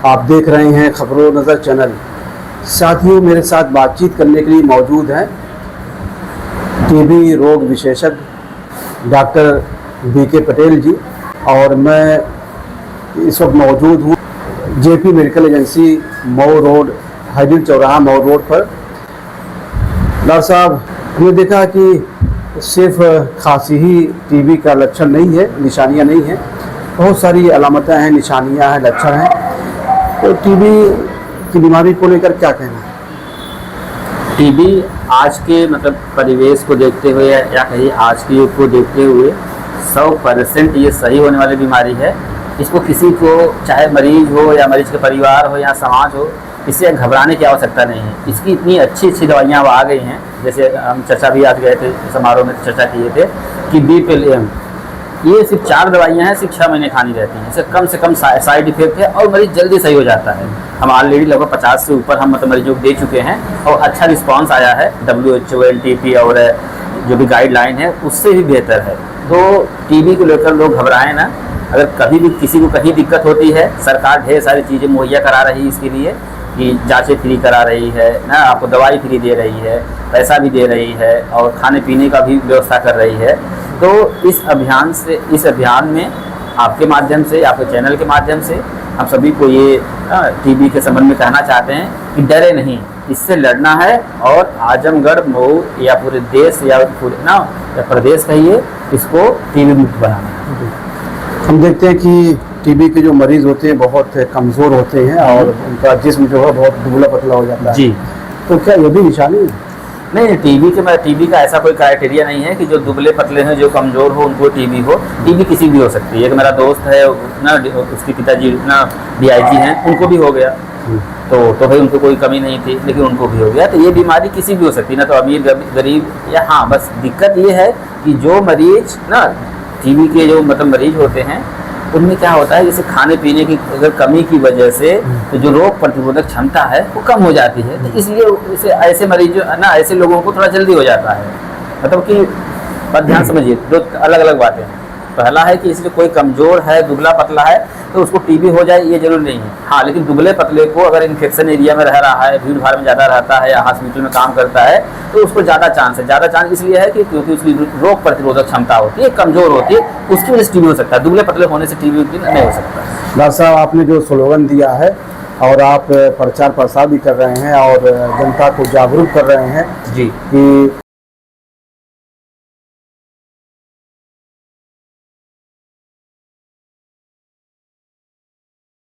आप देख रहे हैं खबरों नज़र चैनल। साथियों, मेरे साथ बातचीत करने के लिए मौजूद हैं टीबी रोग विशेषज्ञ डॉक्टर बीके पटेल जी, और मैं इस वक्त मौजूद हूँ JP medical agency Mau road, Hydel चौराहा मऊ रोड पर। डॉक्टर साहब, हमने देखा कि सिर्फ खांसी ही टीबी का लक्षण नहीं है, निशानियाँ नहीं हैं, बहुत सारी अलामतें हैं, निशानियाँ हैं, लक्षण हैं। तो टीबी की बीमारी को लेकर क्या कहना है? टीबी आज के परिवेश को देखते हुए या कहीं आज के युग को देखते हुए 100% ये सही होने वाली बीमारी है। इसको किसी को, चाहे मरीज हो या मरीज के परिवार हो या समाज हो, इससे घबराने की आवश्यकता नहीं है। इसकी इतनी अच्छी अच्छी दवाइयाँ अब आ गई हैं। जैसे हम चर्चा भी आज गए थे, समारोह में चर्चा किए थे कि BPLM, ये सिर्फ 4 दवाइयाँ हैं, सिर्फ 6 महीने खानी रहती हैं। इससे कम साइड इफेक्ट है और मरीज जल्दी सही हो जाता है। हम ऑलरेडी लगभग 50 से ऊपर हम मरीजों को दे चुके हैं और अच्छा रिस्पांस आया है। WHO, LTP और जो भी गाइडलाइन है उससे भी बेहतर है। तो टीबी को लेकर लोग घबराएं ना। अगर कभी भी किसी को कहीं दिक्कत होती है, सरकार ढेर सारी चीज़ें मुहैया करा रही है इसके लिए, कि जांचें फ्री करा रही है ना, आपको दवाई फ्री दे रही है, पैसा भी दे रही है और खाने पीने का भी व्यवस्था कर रही है। तो इस अभियान में आपके माध्यम से, आपके चैनल के माध्यम से हम सभी को ये टीबी के संबंध में कहना चाहते हैं कि डरे नहीं, इससे लड़ना है और आजमगढ़, मऊ या पूरे देश या पूरे या प्रदेश कहिए, इसको टीबी मुक्त बनाना है। हम देखते हैं कि टीबी के जो मरीज़ होते हैं बहुत कमज़ोर होते हैं और उनका जिस्म जो है बहुत दुबला पतला हो जाता है जी। तो क्या ये भी निशानी है? नहीं, टीबी का ऐसा कोई क्राइटेरिया नहीं है कि जो दुबले पतले हैं, जो कमज़ोर हो उनको टीबी हो। टीबी किसी भी हो सकती है। एक मेरा दोस्त है ना, उसके पिताजी ना DIG हैं, उनको भी हो गया। तो भाई उनको कोई कमी नहीं थी, लेकिन उनको भी हो गया। तो ये बीमारी किसी भी हो सकती है ना, तो अमीर गरीब या, हाँ बस दिक्कत ये है कि जो मरीज ना टीबी के जो मरीज होते हैं, उनमें क्या होता है, जैसे खाने पीने की अगर कमी की वजह से तो जो रोग प्रतिरोधक क्षमता है वो कम हो जाती है। तो इसलिए ऐसे मरीज ना, ऐसे लोगों को थोड़ा जल्दी हो जाता है। कि पर ध्यान समझिए, 2 अलग अलग बातें हैं। पहला है कि इसलिए कोई कमज़ोर है, दुबला पतला है तो उसको टीबी हो जाए, ये जरूरी नहीं है। हाँ, लेकिन दुबले पतले को अगर इन्फेक्शन एरिया में रह रहा है, भीड़ भाड़ में ज़्यादा रहता है या हॉस्पिटल में काम करता है, तो उसको ज़्यादा चांस है। ज़्यादा चांस इसलिए है कि क्योंकि उसकी रोग प्रतिरोधक क्षमता होती है, कमज़ोर होती है, उसकी वजह से टीबी हो सकता है। दुबले पतले होने से टीबी नहीं हो सकता। डॉक्टर साहब, आपने जो स्लोगन दिया है और आप प्रचार प्रसार भी कर रहे हैं और जनता को जागरूक कर रहे हैं जी कि